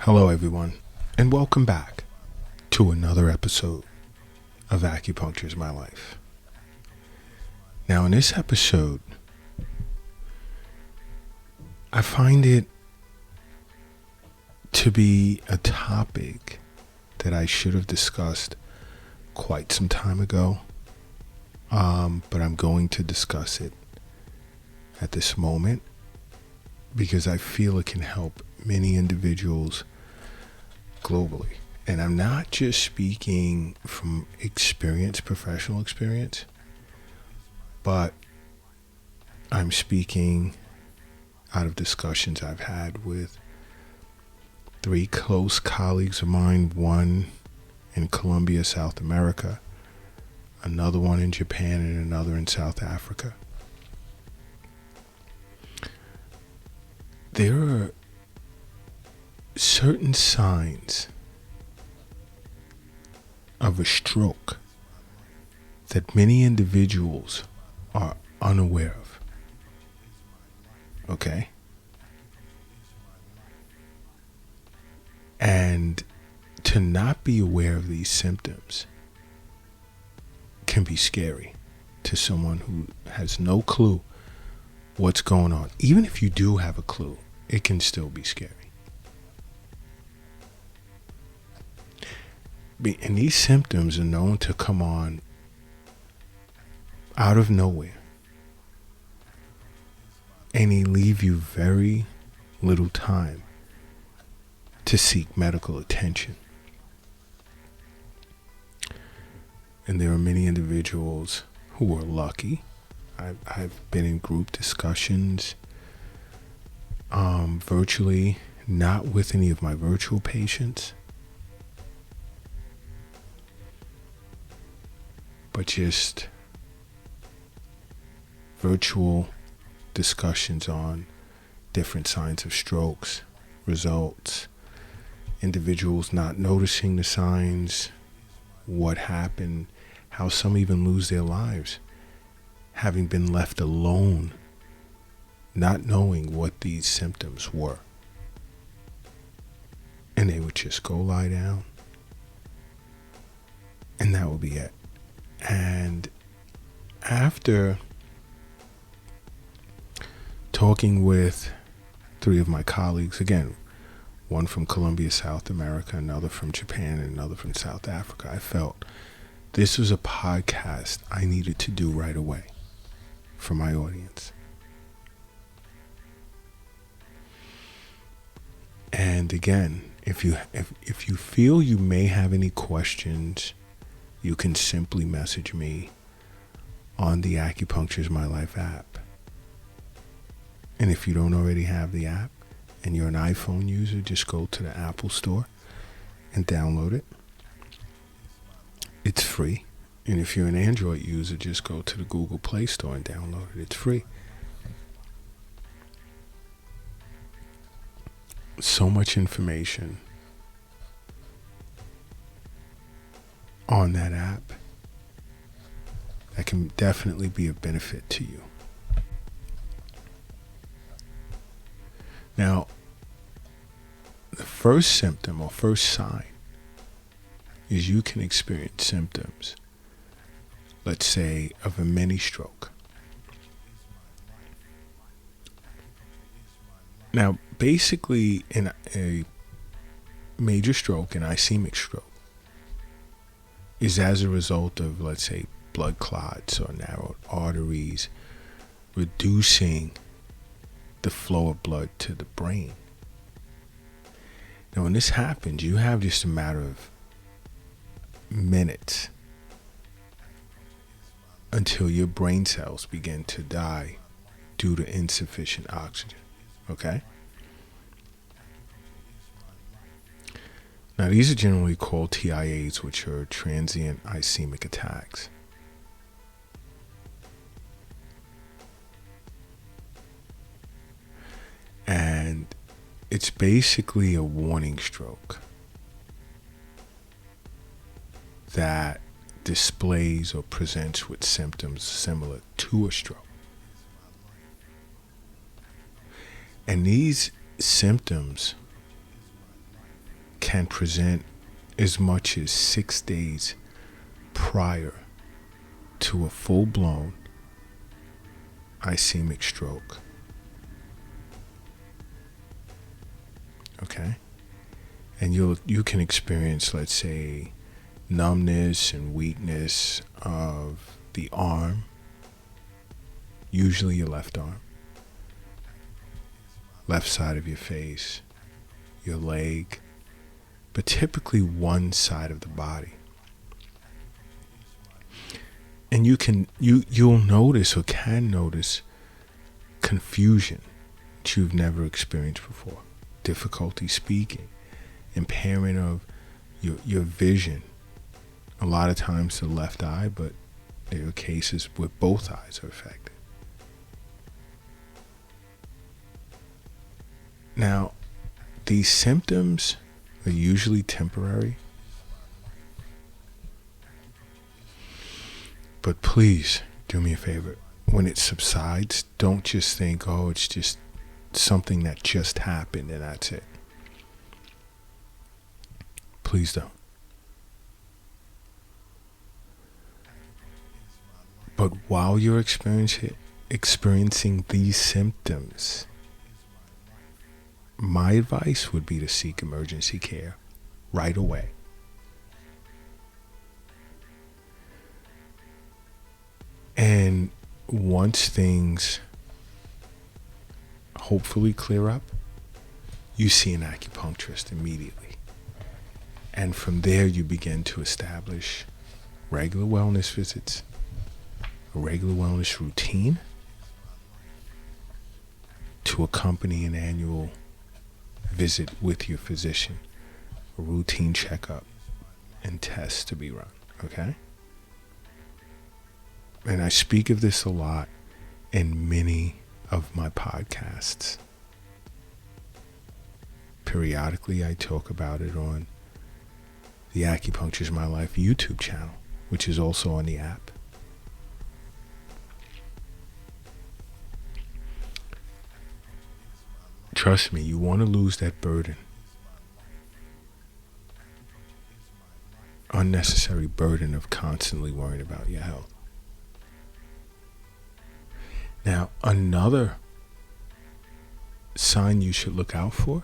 Hello, everyone, and welcome back to another episode of Acupuncture is My Life. Now, in this episode, I find it to be a topic that I should have discussed quite some time ago, but I'm going to discuss it at this moment because I feel it can help many individuals globally. And I'm not just speaking from experience, professional experience, but I'm speaking out of discussions I've had with 3 close colleagues of mine, one in Colombia, South America, another one in Japan, and another in South Africa. There are certain signs of a stroke that many individuals are unaware of. Okay? And to not be aware of these symptoms can be scary to someone who has no clue what's going on. Even if you do have a clue, it can still be scary. And these symptoms are known to come on out of nowhere. And they leave you very little time to seek medical attention. And there are many individuals who are lucky. I've been in group discussions, virtually, not with any of my virtual patients, but just virtual discussions on different signs of strokes, results, individuals not noticing the signs, what happened, how some even lose their lives, having been left alone, not knowing what these symptoms were. And they would just go lie down, and that would be it. And after talking with 3 of my colleagues, again, one from Colombia, South America, another from Japan, and another from South Africa, I felt this was a podcast I needed to do right away for my audience. And again, if you feel you may have any questions, you can simply message me on the Acupuncture is My Life app. And if you don't already have the app and you're an iPhone user, just go to the Apple Store and download it. It's free. And if you're an Android user, just go to the Google Play Store and download it. It's free. So much information on that app that can definitely be of benefit to you. Now, the first symptom or first sign is you can experience symptoms, let's say, of a mini stroke. Now, basically, in a major stroke, an ischemic stroke, is as a result of, let's say, blood clots or narrowed arteries, reducing the flow of blood to the brain. Now, when this happens, you have just a matter of minutes until your brain cells begin to die due to insufficient oxygen. Okay? Now, these are generally called TIAs, which are transient ischemic attacks. And it's basically a warning stroke that displays or presents with symptoms similar to a stroke. And these symptoms can present as much as 6 days prior to a full-blown ischemic stroke. Okay? And you can experience, let's say, numbness and weakness of the arm, usually your left arm, left side of your face, your leg, but typically one side of the body. And you'll notice or can notice confusion that you've never experienced before, difficulty speaking, impairment of your vision. A lot of times the left eye, but there are cases where both eyes are affected. Now, these symptoms are usually temporary, but please do me a favor. When it subsides, don't just think, oh, it's just something that just happened and that's it. Please don't. But while you're experiencing these symptoms, my advice would be to seek emergency care right away. And once things hopefully clear up, you see an acupuncturist immediately. And from there, you begin to establish regular wellness visits, a regular wellness routine to accompany an annual visit with your physician, a routine checkup, and tests to be run, okay? And I speak of this a lot in many of my podcasts. Periodically, I talk about it on the Acupuncture is My Life YouTube channel, which is also on the app. Trust me, you want to lose that burden. Unnecessary burden of constantly worrying about your health. Now, another sign you should look out for: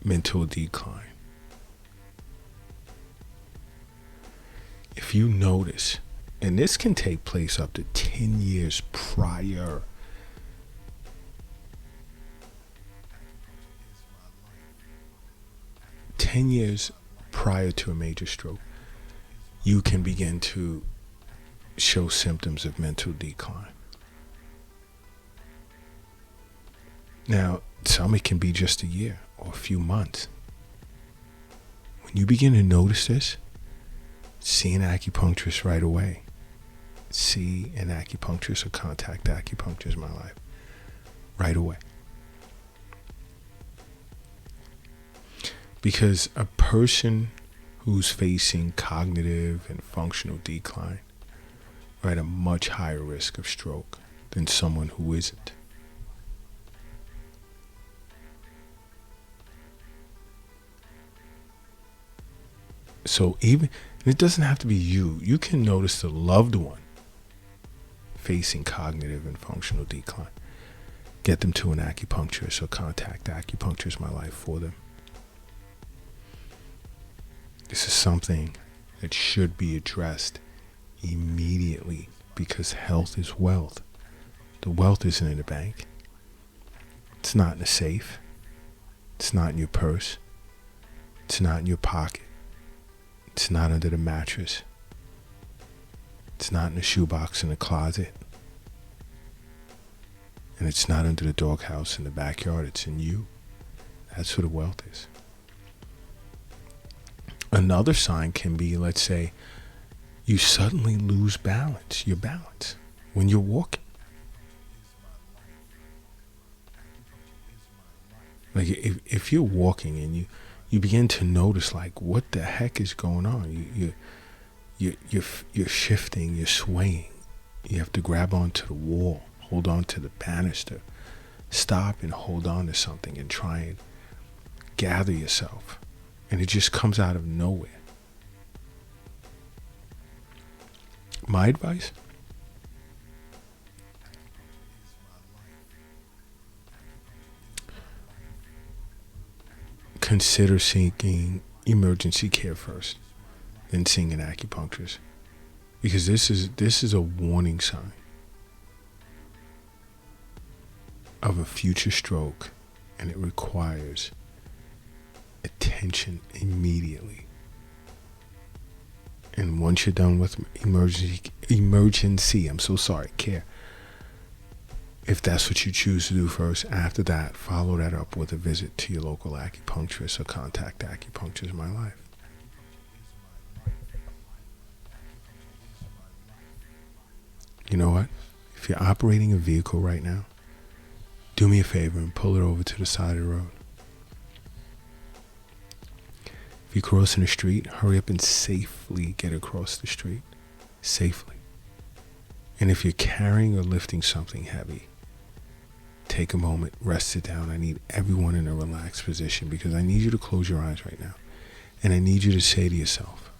mental decline. If you notice, and this can take place up to 10 years prior, to a major stroke, you can begin to show symptoms of mental decline. Now, some it can be just a year or a few months. When you begin to notice this, see an acupuncturist right away. See an acupuncturist or contact Acupuncture is My Life right away. Because a person who's facing cognitive and functional decline are at a much higher risk of stroke than someone who isn't. So even, it doesn't have to be you. You can notice the loved one facing cognitive and functional decline. Get them to an acupuncturist or contact Acupuncture is My Life for them. This is something that should be addressed immediately, because health is wealth. The wealth isn't in the bank. It's not in the safe. It's not in your purse. It's not in your pocket. It's not under the mattress. It's not in the shoebox in the closet. And it's not under the doghouse in the backyard. It's in you. That's where the wealth is. Another sign can be, let's say, you suddenly lose your balance when you're walking. Like if you're walking and you begin to notice, like, what the heck is going on? You're shifting, you're swaying. You have to grab onto the wall, hold on to the banister, stop and hold on to something and try and gather yourself, and it just comes out of nowhere. My advice? Consider seeking emergency care first, then seeing an acupuncturist, because this is a warning sign of a future stroke, and it requires attention immediately. And once you're done with care, if that's what you choose to do first, after that, follow that up with a visit to your local acupuncturist or contact Acupuncture Is My Life. You know what? If you're operating a vehicle right now, do me a favor and pull it over to the side of the road. If you're crossing the street, hurry up and safely get across the street. Safely. And if you're carrying or lifting something heavy, take a moment, rest it down. I need everyone in a relaxed position, because I need you to close your eyes right now. And I need you to say to yourself,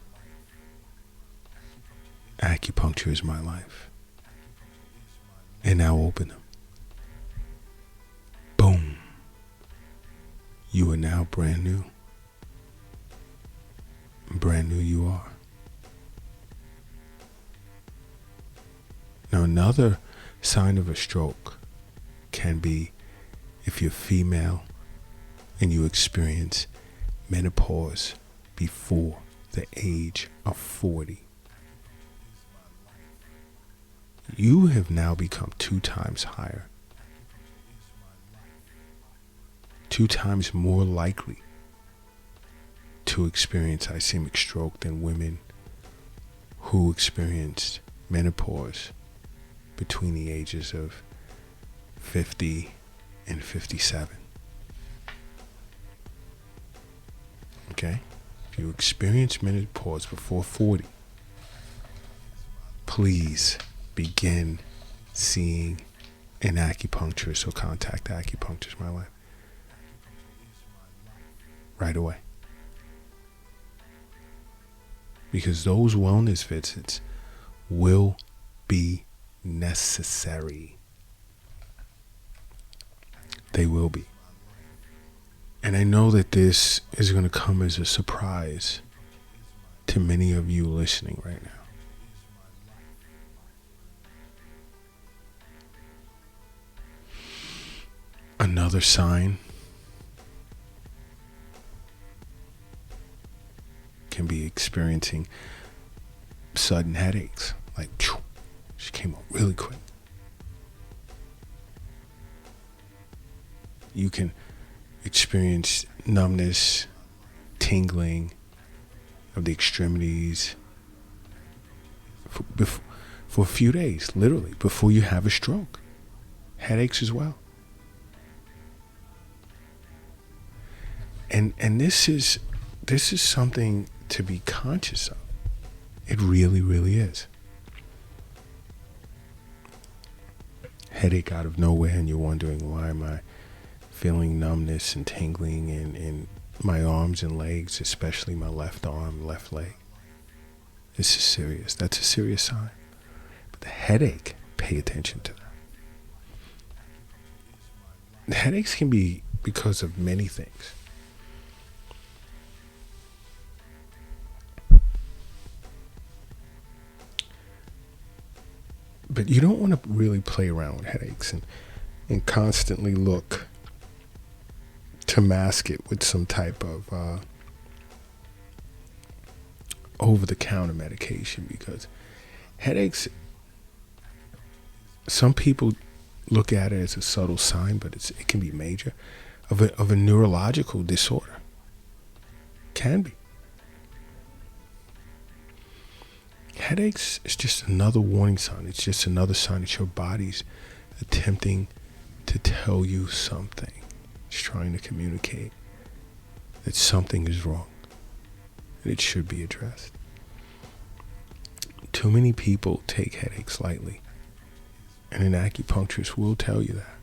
acupuncture is my life. And now open them. Boom. You are now brand new. Brand new you are. Now, another sign of a stroke can be if you're female and you experience menopause before the age of 40. You have now become 2 times higher, 2 times more likely to experience ischemic stroke than women who experienced menopause between the ages of 50 and 57. Okay? If you experience menopause before 40, please begin seeing an acupuncturist or contact Acupuncture Is My Life right away. Because those wellness visits will be necessary. They will be. And I know that this is going to come as a surprise to many of you listening right now. Another sign can be experiencing sudden headaches. Like, she came up really quick. You can experience numbness, tingling of the extremities for a few days, literally, before you have a stroke. Headaches as well. And this is something to be conscious of. It really, really is. Headache out of nowhere, and you're wondering, why am I feeling numbness and tingling in my arms and legs, especially my left arm, left leg? This is serious. That's a serious sign. But the headache, pay attention to that. The headaches can be because of many things. But you don't want to really play around with headaches and constantly look to mask it with some type of over-the-counter medication, because headaches, some people look at it as a subtle sign, but it can be major, of a neurological disorder. Can be. Headaches is just another warning sign. It's just another sign that your body's attempting to tell you something. It's trying to communicate that something is wrong, and it should be addressed. Too many people take headaches lightly, and an acupuncturist will tell you that.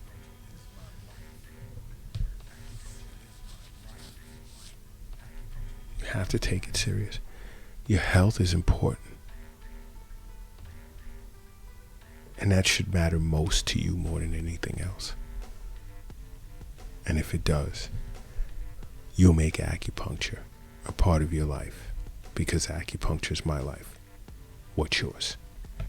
have to take it serious. Your health is important. And that should matter most to you more than anything else. And if it does, you'll make acupuncture a part of your life, because acupuncture is my life. What's yours?